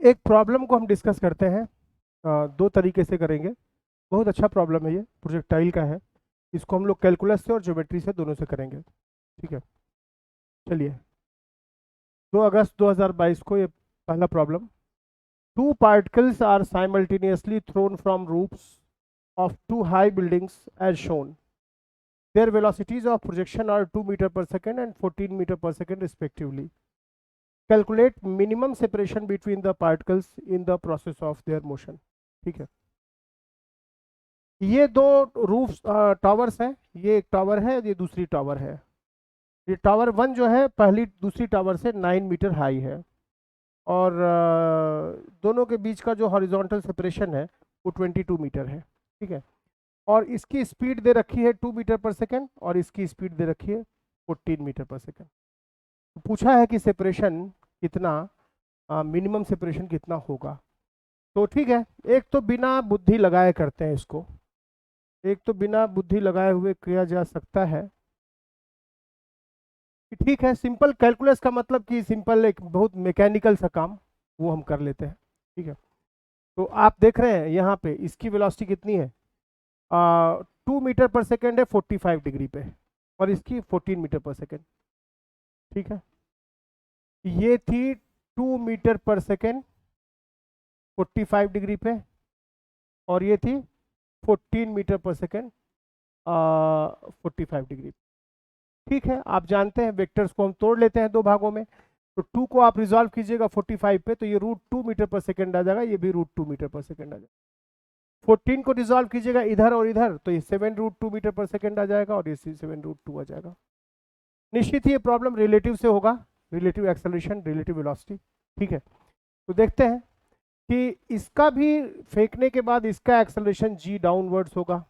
एक प्रॉब्लम को हम डिस्कस करते हैं, दो तरीके से करेंगे। बहुत अच्छा प्रॉब्लम है, ये प्रोजेक्टाइल का है। इसको हम लोग कैलकुलस से और ज्योमेट्री से दोनों से करेंगे। ठीक है, चलिए। 2 अगस्त 2022 को ये पहला problem. Two particles are simultaneously thrown from roofs of two high buildings as shown. Their velocities of projection are 2 metre per second and 14 metre per second respectively. Calculate minimum separation between the particles in the process of their motion. ठीक है, ये दो roof towers हैं। ये एक tower है, ये दूसरी टावर है। ये टावर 1 जो है पहली दूसरी टावर से 9 मीटर हाई है, और दोनों के बीच का जो हॉरिजॉन्टल सेपरेशन है वो 22 मीटर है। ठीक है, और इसकी स्पीड दे रखी है 2 मीटर पर सेकेंड और इसकी स्पीड दे रखी है 14 मीटर पर सेकेंड। तो पूछा है कि सेपरेशन कितना, मिनिमम सेपरेशन कितना होगा। तो ठीक है, एक तो बिना बुद्धि लगाए करते हैं इसको। एक तो बिना बुद्धि लगाए हुए किया जा सकता है कि ठीक है, सिंपल कैलकुलस का मतलब कि सिंपल एक बहुत मैकेनिकल सा काम वो हम कर लेते हैं। ठीक है, तो आप देख रहे हैं यहाँ पे इसकी वेलोसिटी कितनी है, 2 मीटर पर सेकेंड है 45 डिग्री पे, और इसकी 14 मीटर पर सेकेंड। ठीक है, ये थी 2 मीटर पर सेकेंड 45 डिग्री पे, और ये थी 14 मीटर पर सेकेंड 45 डिग्री। ठीक है, आप जानते हैं वेक्टर्स को हम तोड़ लेते हैं दो भागों में। तो 2 को आप रिजॉल्व कीजिएगा 45 पे, तो ये √2 मीटर पर सेकेंड आ जाएगा, ये भी √2 मीटर पर सेकेंड आ जाएगा। 14 को रिजॉल्व कीजिएगा इधर और इधर, तो ये 7√2 मीटर पर सेकेंड आ जाएगा, और ये 7√2 आ जाएगा। निश्चित ही ये प्रॉब्लम रिलेटिव से होगा, रिलेटिव एक्सेलरेशन, रिलेटिव वेलोसिटी। ठीक है, तो देखते हैं कि इसका भी फेंकने के बाद इसका एक्सेलरेशन g डाउनवर्ड्स होगा,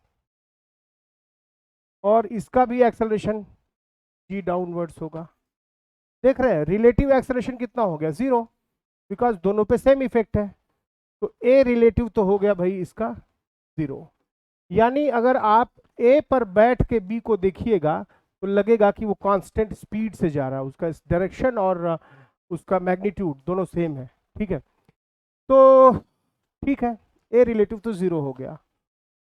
और इसका भी एक्सेलरेशन g डाउनवर्ड्स होगा। देख रहे हैं रिलेटिव एक्सेलरेशन कितना हो गया, 0, बिकॉज दोनों पे सेम इफेक्ट है। तो a रिलेटिव तो हो गया भाई इसका 0। यानी अगर आप a पर बैठ के b को देखिएगा तो लगेगा कि वो कांस्टेंट स्पीड से जा रहा है, उसका डायरेक्शन और उसका मैग्नीट्यूड दोनों सेम है। ठीक है, तो ठीक है, a रिलेटिव तो 0 हो गया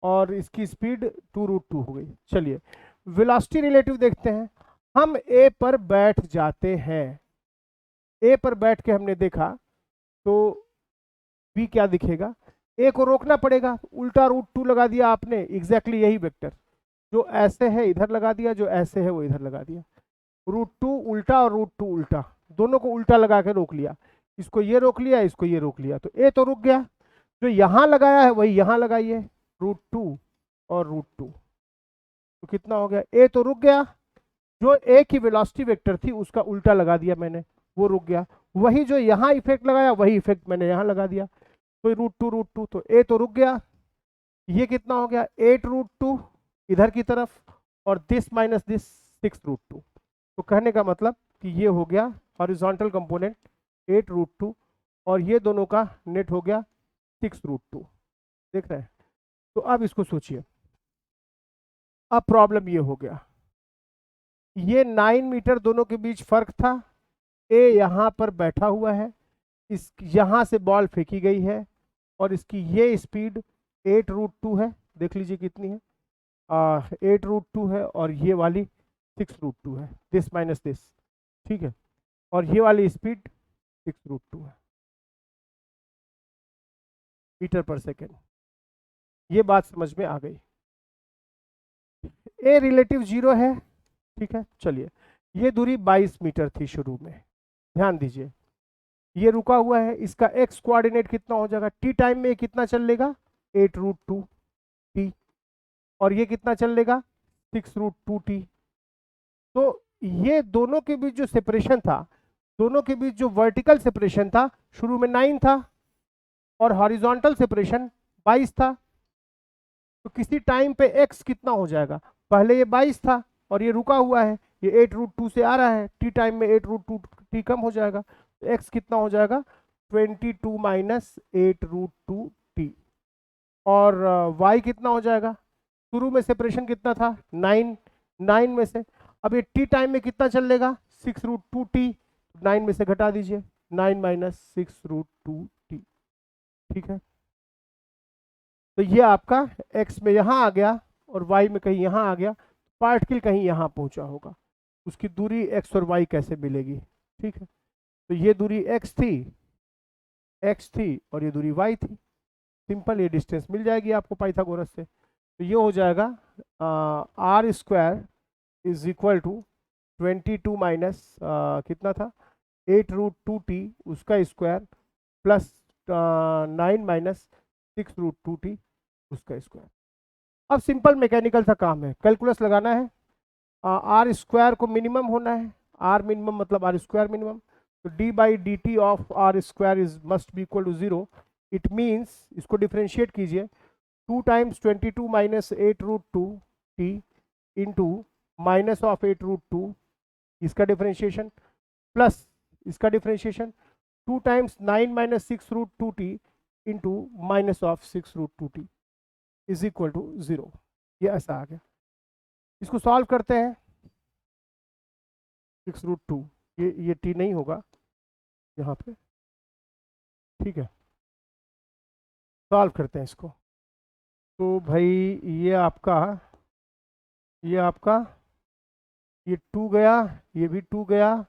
और इसकी स्पीड 2√2 हो गई। चलिए वेलोसिटी रिलेटिव देखते हैं। हम a पर बैठ जाते हैं, a पर बैठ के हमने देखा तो b क्या दिखेगा, a को रोकना पड़ेगा। उल्टा √2 लगा दिया आपने, एग्जैक्टली यही वेक्टर जो ऐसे है इधर लगा दिया, जो ऐसे है वो इधर लगा दिया। √2 उल्टा और √2 उल्टा, दोनों को उल्टा लगा के रोक लिया। इसको ये रोक लिया, इसको ये रोक लिया, तो a तो रुक गया। जो यहां लगाया है वही यहां लगाइए, √2 और √2, तो कितना हो गया, a तो रुक गया। जो a की वेलोसिटी वेक्टर थी उसका उल्टा लगा दिया मैंने, वो रुक गया। वही जो यहाँ इफेक्ट लगाया वही इफेक्ट मैंने यहाँ लगा दिया, तो √2 तो a तो रुक गया। ये कितना हो गया, 8√2 इधर की तरफ, और दिस माइनस दिस 6√2। तो कहने का मतलब कि ये हो गया हॉरिजॉन्टल कंपोनेंट 8√2, और ये दोनों का नेट हो गया 6√2। देख रहे हैं, तो अब इसको सोचिए। अब प्रॉब्लम ये हो गया, ये 9 मीटर दोनों के बीच फर्क था। ए यहाँ पर बैठा हुआ है, इस यहाँ से बॉल फेंकी गई है, और इसकी ये स्पीड 8√2 है। देख लीजिए कितनी है, 8√2 है, और ये वाली 6√2 है, दिस माइनस दिस। ठीक है, और ये वाली स्पीड 6√2 है मीटर पर सेकेंड। ये बात समझ में आ गई। ए रिलेटिव 0 है। ठीक है, चलिए, ये दूरी 22 मीटर थी शुरू में, ध्यान दीजिए। ये रुका हुआ है, इसका एक्स कोऑर्डिनेट कितना हो जाएगा, टी टाइम में कितना चल लेगा, 8√2 टी, और ये कितना चल लेगा, 6√2 टी। तो ये दोनों के बीच जो सेपरेशन था, दोनों के बीच जो वर्टिकल सेपरेशन था शुरू में 9 था, और हॉरिजॉन्टल सेपरेशन 22 था। तो किसी टाइम पे x कितना हो जाएगा, पहले ये 22 था और ये रुका हुआ है, ये 8√2 से आ रहा है, टी टाइम में 8√2 टी कम हो जाएगा, तो x कितना हो जाएगा, 22 माइनस 8√2 टी। और y कितना हो जाएगा, शुरू में सेपरेशन कितना था, 9 में से अब ये टी टाइम में कितना चलेगा, 6√2 टी, 9 में से घटा दीजिए, 9 माइनस 6√2 टी। ठीक है। तो ये आपका x में यहाँ आ गया और y में कहीं यहाँ आ गया, पार्टिकल कहीं यहाँ पहुंचा होगा, उसकी दूरी x और y कैसे मिलेगी? ठीक है, तो ये दूरी x थी और ये दूरी y थी, सिंपल, ये डिस्टेंस मिल जाएगी आपको पाइथागोरस से। तो ये हो जाएगा R square is equal to 22 minus कितना था 8√2t उसका स्क्वायर प्लस 9 माइनस 6√2t उसका स्क्वायर। अब सिंपल मैकेनिकल सा काम है, कैलकुलस लगाना है, आर स्क्वायर को मिनिमम होना है, आर मिनिमम मतलब आर स्क्वायर मिनिमम, तो D by D T of R square is must be equal to 0। It means, इसको डिफ्रेंशिएट कीजिए, 2 times 22 minus 8√2t into minus of 8√2 इसका डिफ्रेंशिएशन प्लस इसका differentiation 2 times 9 minus 6√2t into minus of 6√2t is equal to 0। ये ऐसा आ गया। इसको solve करते हैं, 6√2 ये t नहीं होगा यहाँ पे, ठीक है, सॉल्व करते हैं इसको। तो भाई ये आपका ये 2 गया, ये भी 2 गया,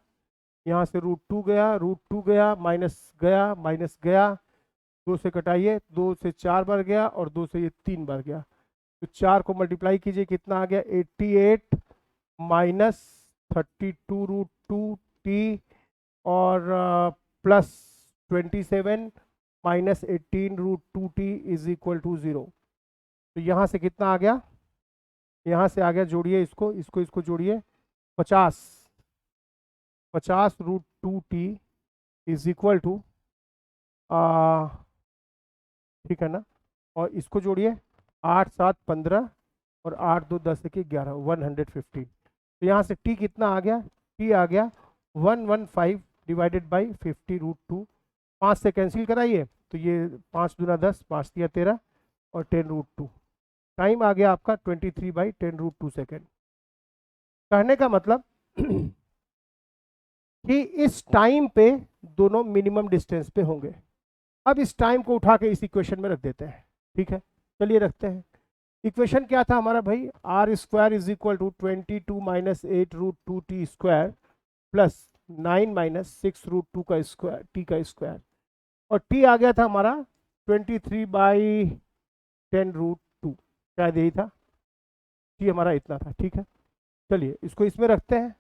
यहाँ से √2 गया, √2 गया, माइनस गया, 2 से कटाइए, 2 से 4 बार गया और 2 से ये 3 बार गया, तो 4 को मल्टीप्लाई कीजिए, कितना आ गया 88 माइनस 32√2t और plus 27 minus 18√2t is equal to 0। तो यहाँ से कितना आ गया, यहाँ से आ गया, जोड़िए इसको जोड़िए, 50√2t इज इक्वल टू, ठीक है ना, और इसको जोड़िए 8 7 15 और 8 2 10 1 11 115। तो यहाँ से t कितना आ गया, t आ गया 115 डिवाइडेड बाई 50√2, 5 से कैंसिल कराइए तो ये 5 दूना 10, 5 तिया 13 और 10√2, टाइम आ गया आपका 23/10√2 सेकेंड। कहने का मतलब कि इस टाइम पे दोनों मिनिमम डिस्टेंस पे होंगे। अब इस टाइम को उठा के इस इक्वेशन में रख देते हैं, ठीक है, चलिए रखते हैं। इक्वेशन क्या था हमारा भाई, R square is equal to 22 minus 8√2t square plus 9 minus 6√2 का स्क्वायर t का स्क्वायर, और t आ गया था हमारा 23/10√2, शायद यही था, t हमारा इतना था, ठीक है। चलिए इसको इसमें रखते हैं,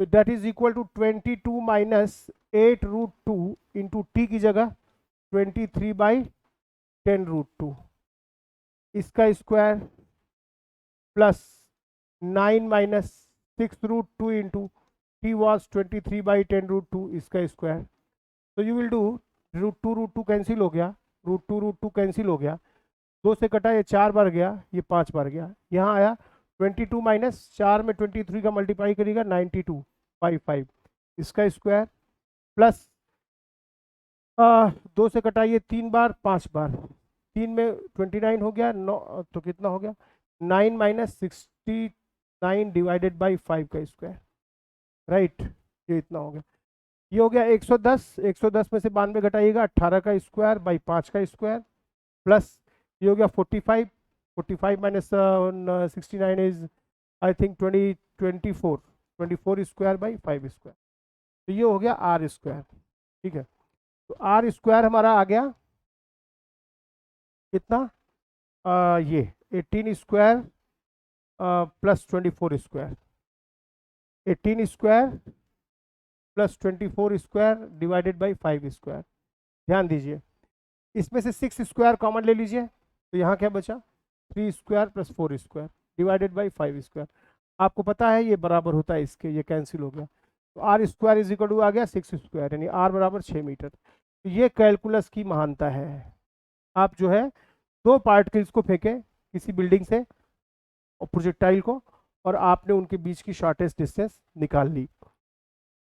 तो that is equal to 22 minus 8√2 into T की जगह 23/10√2 इसका square plus 9 minus 6√2 into T was 23/10√2 इसका स्क्वायर। तो यू विल डू √2 कैंसिल हो गया, √2 कैंसिल हो गया, 2 से कटा, ये 4 बार गया, ये 5 बार गया, यहाँ आया 22 माइनस 4 में 23 का मल्टीप्लाई करेगा 92/5 इसका स्क्वायर प्लस 2 से कटाइए 3 बार 5 बार, 3 में 29 हो गया, 9 तो कितना हो गया 9 माइनस 69 डिवाइडेड बाई 5 का स्क्वायर, राइट, ये इतना हो गया। ये हो गया 110, 110 में से 92 घटाइएगा 18 का स्क्वायर बाई 5 का स्क्वायर प्लस ये हो गया 45, 45 minus 69 is I think 24 square by 5 square, तो ये हो गया आर स्क्वायर, ठीक है। तो आर स्क्वायर हमारा आ गया कितना, ये 18 square plus 24 square, 18 square plus 24 square divided by 5 square. ध्यान दीजिए, इसमें से 6 स्क्वायर कॉमन ले लीजिए, तो यहाँ क्या बचा 3 square plus 4 square divided by 5 square. आपको पता है ये बराबर होता है इसके, ये कैंसिल हो गया, तो R square is equal to आ गया 6 स्क्वायर, यानी आर बराबर 6 मीटर। तो ये कैलकुलस की महानता है। आप जो है 2 पार्टिकल्स को फेंके किसी बिल्डिंग से और प्रोजेक्टाइल को, और आपने उनके बीच की शॉर्टेस्ट डिस्टेंस निकाल ली,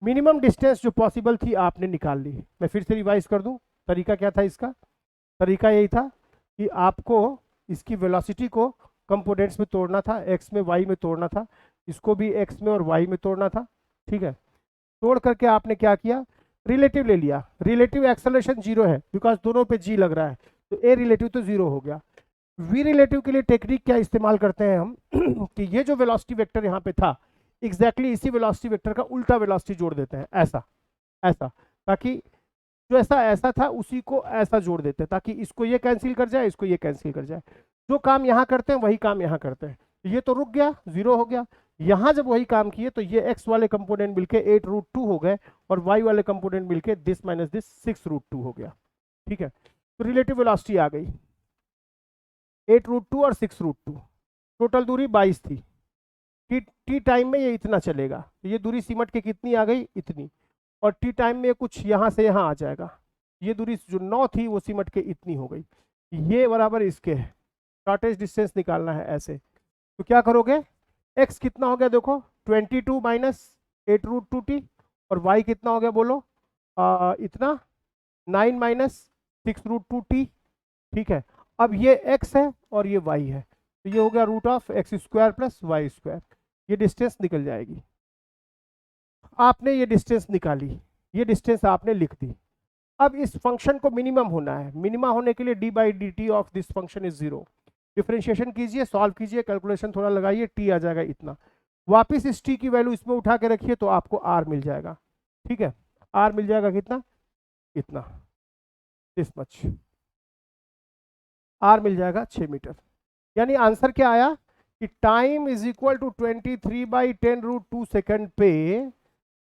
मिनिमम डिस्टेंस जो पॉसिबल थी आपने निकाल ली। मैं फिर से रिवाइज कर दूं, तरीका क्या था इसका, तरीका यही था कि आपको इसकी वेलोसिटी को कंपोनेंट्स में तोड़ना था, एक्स में वाई में तोड़ना था, इसको भी एक्स में और वाई में तोड़ना था, ठीक है। तोड़ करके आपने क्या किया, रिलेटिव ले लिया, रिलेटिव एक्सेलरेशन 0 है बिकॉज दोनों पे g लग रहा है, तो a रिलेटिव तो 0 हो गया। v रिलेटिव के लिए टेक्निक क्या इस्तेमाल करते हैं हम कि ये जो वेलोसिटी वेक्टर यहाँ पे था एग्जैक्टली इसी वेलोसिटी वेक्टर का उल्टा वेलोसिटी जोड़ देते हैं, ऐसा ऐसा, ताकि जो ऐसा ऐसा था उसी को ऐसा जोड़ देते हैं, ताकि इसको ये कैंसिल कर जाए, इसको ये कैंसिल कर जाए। जो काम यहाँ करते हैं वही काम यहाँ करते हैं। ये तो रुक गया, 0 हो गया। यहाँ जब वही काम किए तो ये x वाले कंपोनेंट मिलके 8√2 हो गए और y वाले कंपोनेंट मिलके दिस माइनस दिस 6√2 हो गया। ठीक है, तो रिलेटिव वेलोसिटी आ गई 8√2 और 6√2, टोटल दूरी 22 थी। टी टाइम में ये इतना चलेगा, तो ये दूरी सिमट के कितनी आ गई, इतनी, और टी टाइम में कुछ यहाँ से यहाँ आ जाएगा। ये दूरी जो 9 थी वो सिमट के इतनी हो गई। ये बराबर इसके है, शॉर्टेज डिस्टेंस निकालना है ऐसे। तो क्या करोगे, x कितना हो गया देखो 22 माइनस 8√2t, और y कितना हो गया बोलो इतना 9 माइनस 6√2t। ठीक है, अब ये x है और ये y है, तो ये हो गया √x² प्लस y²। ये डिस्टेंस निकल जाएगी। आपने ये डिस्टेंस निकाली, ये डिस्टेंस आपने लिख दी। अब इस फंक्शन को मिनिमम होना है, मिनिमम होने के लिए d/dt of this function is 0। Differentiation कीजिए, सॉल्व कीजिए, कैलकुलेशन थोड़ा लगाइए, t आ जाएगा इतना। वापस इस t की वैल्यू इसमें उठा के रखिए तो आपको r मिल जाएगा। ठीक है, r मिल जाएगा कितना, इतना, दिस मच, r मिल जाएगा 6 मीटर। यानी आंसर क्या आया कि time is equal to 23/10√2 second पे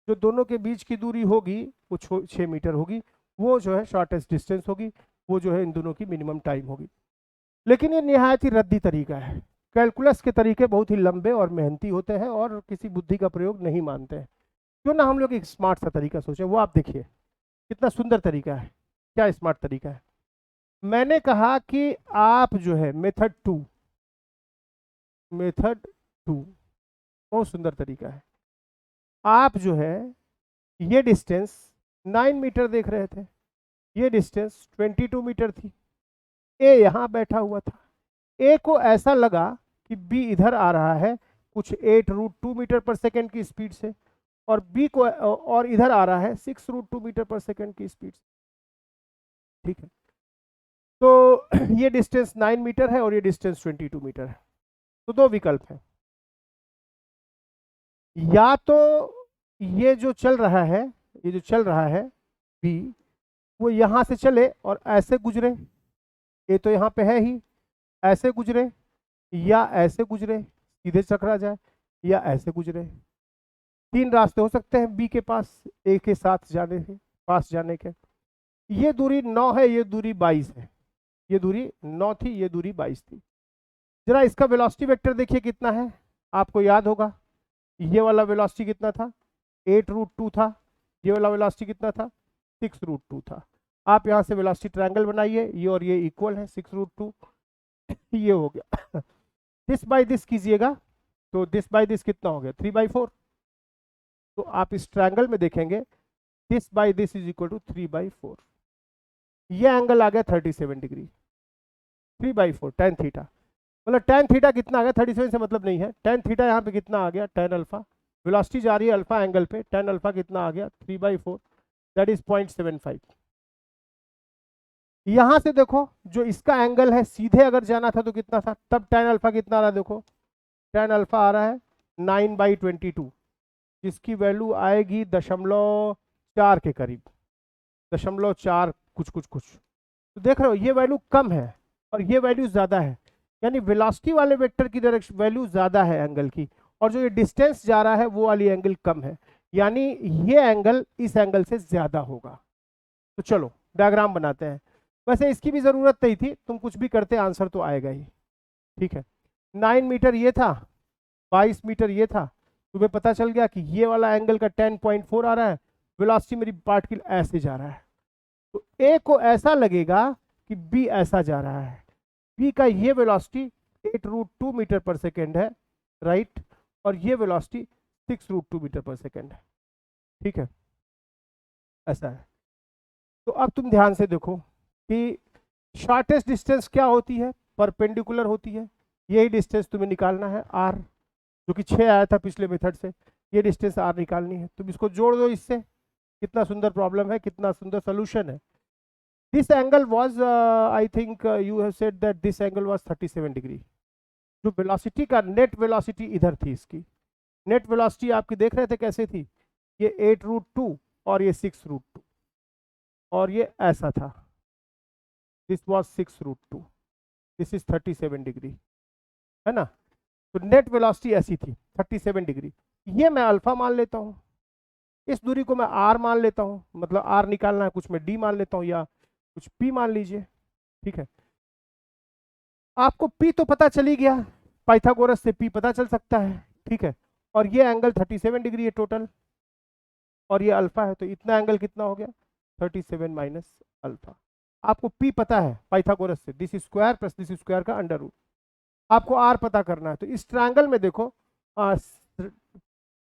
जो दोनों के बीच की दूरी होगी वो 6 मीटर होगी, वो जो है शॉर्टेस्ट डिस्टेंस होगी, वो जो है इन दोनों की मिनिमम टाइम होगी। लेकिन ये निहायत ही रद्दी तरीका है। कैलकुलस के तरीके बहुत ही लंबे और मेहनती होते हैं और किसी बुद्धि का प्रयोग नहीं मानते हैं। क्यों ना हम लोग एक स्मार्ट सा तरीका सोचें। वो आप देखिए कितना सुंदर तरीका है, क्या स्मार्ट तरीका है। मैंने कहा कि आप जो है मेथड 2 बहुत सुंदर तरीका है। आप जो है ये डिस्टेंस 9 मीटर देख रहे थे, ये डिस्टेंस 22 मीटर थी। ए यहाँ बैठा हुआ था, ए को ऐसा लगा कि बी इधर आ रहा है कुछ 8√2 मीटर पर सेकेंड की स्पीड से, और बी को और इधर आ रहा है 6√2 मीटर पर सेकेंड की स्पीड से। ठीक है, तो ये डिस्टेंस 9 मीटर है और ये डिस्टेंस 22 मीटर है। तो दो विकल्प है, या तो ये जो चल रहा है, ये जो चल रहा है बी, वो यहाँ से चले और ऐसे गुजरे, ये तो यहाँ पे है ही, ऐसे गुजरे या ऐसे गुजरे, सीधे चकरा जाए, या ऐसे गुजरे। 3 रास्ते हो सकते हैं बी के पास ए के साथ जाने के, पास जाने के। ये दूरी 9 है, ये दूरी 22 है, ये दूरी 9 थी, ये दूरी 22 थी। जरा इसका वेलोसिटी वेक्टर देखिए कितना है, आपको याद होगा ये वाला वेलोसिटी कितना था, 8√2 था, ये वाला वेलोसिटी कितना था, 6√2 था। आप यहाँ से वेलोसिटी ट्रायंगल बनाइए, ये और ये इक्वल है 6√2, ये हो गया। दिस बाय दिस कीजिएगा तो दिस बाय दिस कितना हो गया, 3/4। तो आप इस ट्रायंगल में देखेंगे this by this is equal to 3/4। ये एंगल आ गया 37 डिग्री, 3/4 tan थीटा। मतलब tan थीटा कितना आ गया, 37 से मतलब नहीं है, tan थीटा यहाँ पे कितना आ गया, tan अल्फा। वेलोसिटी जा रही है अल्फा एंगल पे, tan अल्फा कितना आ गया 3/4, दैट इज 0.75। यहां से देखो जो इसका एंगल है सीधे अगर जाना था तो कितना था, तब tan अल्फा कितना आ रहा है, देखो tan अल्फा आ रहा है 9/22, जिसकी वैल्यू आएगी 0.4 के करीब, 0.4 कुछ कुछ कुछ। तो देख रहे हो ये वैल्यू कम है और ये वैल्यू ज्यादा है, यानी वेलोसिटी वाले वेक्टर की डायरेक्शन वैल्यू ज्यादा है एंगल की, और जो ये डिस्टेंस जा रहा है वो वाली एंगल कम है, यानी ये एंगल इस एंगल से ज्यादा होगा। तो चलो डायग्राम बनाते हैं। वैसे इसकी भी जरूरत नहीं थी, तुम कुछ भी करते आंसर तो आएगा ही। ठीक है, 9 मीटर ये था, 22 मीटर ये था, तुम्हें पता चल गया कि ये वाला एंगल का 10.4 आ रहा है, वेलोसिटी मेरी पार्टिकल ऐसे जा रहा है, तो ए को ऐसा लगेगा कि बी ऐसा जा रहा है। बी का ये वेलोसिटी 8√2 मीटर पर सेकेंड है, राइट, और ये वेलोसिटी 6√2 मीटर पर सेकेंड है। ठीक है, ऐसा है। तो अब तुम ध्यान से देखो कि शॉर्टेस्ट डिस्टेंस क्या होती है, परपेंडिकुलर होती है। यही डिस्टेंस तुम्हें निकालना है r, जो कि 6 आया था पिछले मेथड से, ये डिस्टेंस r निकालनी है। तुम इसको जोड़ दो इससे, कितना सुंदर प्रॉब्लम है, कितना सुंदर सोल्यूशन है। This angle was I think you have said that this angle was 37 degree. जो वेलोसिटी का नेट वेलोसिटी इधर थी, इसकी नेट वेलोसिटी आपकी देख रहे थे कैसे थी, ये 8√2 और ये 6√2 और ये ऐसा था, this was 6√2, this is 37 degree, है ना। तो नेट वेलोसिटी ऐसी थी 37 डिग्री। ये मैं अल्फा मान लेता हूँ, इस दूरी को मैं आर मान लेता हूँ, मतलब आर निकालना है कुछ मैं डी मान लेता हूँ या कुछ पी मान लीजिए, ठीक है। आपको पी तो पता चल ही गया, पाइथागोरस से पी पता चल सकता है, ठीक है। और ये एंगल 37 डिग्री है टोटल, और ये अल्फा है, तो इतना एंगल कितना हो गया 37 माइनस अल्फा। आपको पी पता है पाइथागोरस से, this square plus this square का अंडर रूट। आपको आर पता करना है, तो इस ट्रायंगल में देखो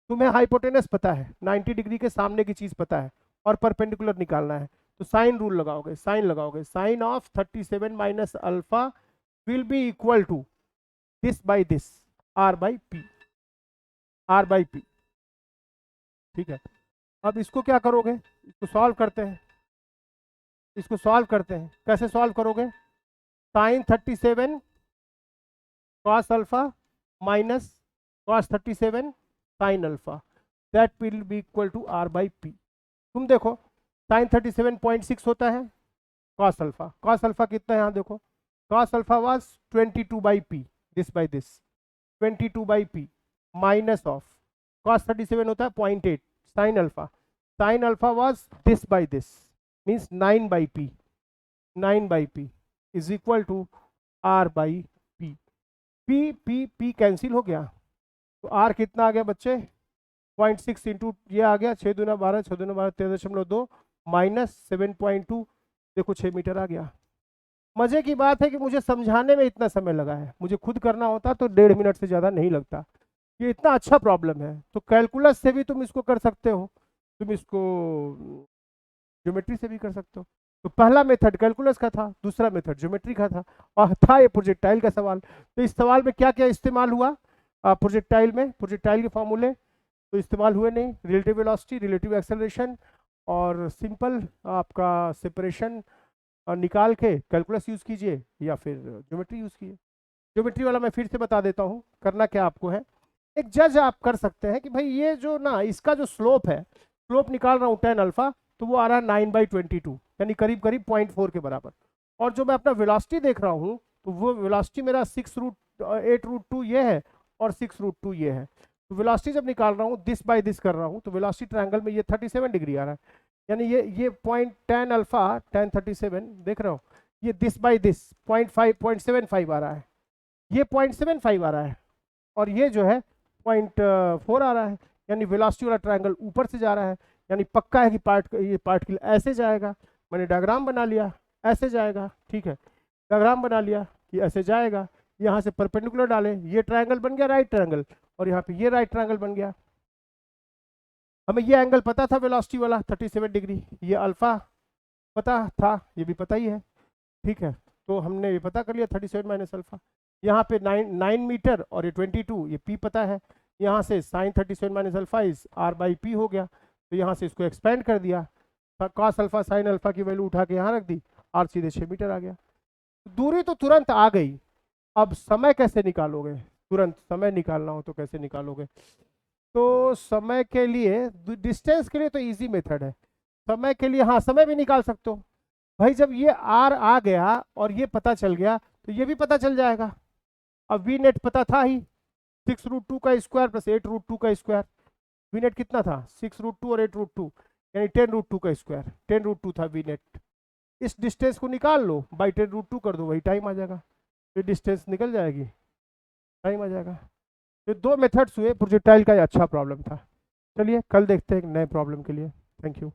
तुम्हें हाइपोटेनस पता है, 90 डिग्री के सामने की चीज पता है, और परपेंडिकुलर निकालना है, तो साइन रूल लगाओगे, साइन लगाओगे, sine of 37 minus alpha will be equal to this by this, R by P, R by P, ठीक है। अब इसको क्या करोगे, इसको सॉल्व करते हैं, इसको सॉल्व करते हैं। कैसे सॉल्व करोगे, sine 37 cos alpha minus cos 37 sine alpha, that will be equal to R by P. तुम देखो साइन 37.6 होता है कॉस अल्फा, कॉस अल्फा कितना है यहाँ देखो, cos alpha was 22 by P, this by this 22 by P minus of cos 37 होता है 0.8 sine alpha, sine alpha was this by this means 9 by P, 9 by P is equal to R by P. P P P cancel हो गया, तो are कितना आ गया बच्चे 0.6 into ये आ गया 6 दूना 12, 6 दूना 12 13.2 माइनस 7.2, देखो 6 मीटर आ गया। मजे की बात है कि मुझे समझाने में इतना समय लगा है, मुझे खुद करना होता तो 1.5 मिनट से ज़्यादा नहीं लगता। ये इतना अच्छा प्रॉब्लम है, तो कैलकुलस से भी तुम इसको कर सकते हो, तुम इसको ज्योमेट्री से भी कर सकते हो। तो पहला मेथड कैलकुलस का था, दूसरा मेथड ज्योमेट्री का था, और था ये प्रोजेक्टाइल का सवाल। तो इस सवाल में क्या क्या इस्तेमाल हुआ प्रोजेक्टाइल में, प्रोजेक्टाइल के फॉर्मूले तो इस्तेमाल हुए नहीं, रिलेटिव वेलोसिटी, रिलेटिव एक्सेलरेशन और सिंपल आपका सेपरेशन निकाल के कैलकुलस यूज़ कीजिए या फिर ज्योमेट्री यूज़ कीजिए। ज्योमेट्री वाला मैं फिर से बता देता हूँ, करना क्या आपको है, एक जज आप कर सकते हैं कि भाई ये जो ना इसका जो स्लोप है, स्लोप निकाल रहा हूँ टेन अल्फा, तो वो आ रहा है 9/22 यानी करीब करीब 0.4 के बराबर। और जो मैं अपना वेलोसिटी देख रहा हूँ, तो वो वेलोसिटी मेरा 8√2 ये है और 6√2 ये है। तो वेलोसिटी जब निकाल रहा हूँ दिस बाय दिस कर रहा हूँ, तो वेलोसिटी ट्रायंगल में ये 37 डिग्री आ रहा है, यानी ये पॉइंट टेन अल्फा 1037 देख रहे हो, ये दिस बाय दिस 0.75 आ रहा है, ये 0.75 आ रहा है, और ये जो है 0.4 आ रहा है, यानी वेलोसिटी वाला ट्रायंगल ऊपर से जा रहा है, यानी पक्का है कि ये पार्टिकल ऐसे जाएगा। मैंने डायग्राम बना लिया, ऐसे जाएगा, ठीक है, डायग्राम बना लिया कि ऐसे जाएगा, यहाँ से परपेंडिकुलर डालें, ये ट्रायंगल बन गया राइट ट्रायंगल, और यहाँ पे ये राइट ट्रायंगल बन गया। हमें ये एंगल पता था वेलोसिटी वाला 37 डिग्री, ये अल्फा पता था, ये भी पता ही है, ठीक है। तो हमने ये पता कर लिया 37 माइनस अल्फा, यहाँ पे 9 मीटर और ये 22, ये पी पता है, यहाँ से sine 37 minus alpha is R by P हो गया, तो यहाँ से इसको एक्सपेंड कर दिया, कॉस अल्फा साइन अल्फा की वैल्यू उठा के यहाँ रख दी, आर सीधे 6 मीटर आ गया। दूरी तो तुरंत आ गई, अब समय कैसे निकालोगे, तुरंत समय निकालना हो तो कैसे निकालोगे, तो समय के लिए डिस्टेंस के लिए तो इजी मेथड है, समय के लिए हाँ समय भी निकाल सकते हो भाई। जब ये आर आ गया और ये पता चल गया तो ये भी पता चल जाएगा। अब वी नेट पता था ही, 6√2 का स्क्वायर प्लस 8√2 का स्क्वायर, वी नेट कितना था 6√2 और 8√2 यानी 10√2 का स्क्वायर, 10√2 था वी नेट। इस डिस्टेंस को निकाल लो, बाई 10√2 कर दो, वही टाइम आ जाएगा, ये डिस्टेंस निकल जाएगी, टाइम आ जाएगा। ये दो मेथड्स हुए, प्रोजेक्टाइल का अच्छा प्रॉब्लम था। चलिए कल देखते हैं एक नए प्रॉब्लम के लिए, थैंक यू।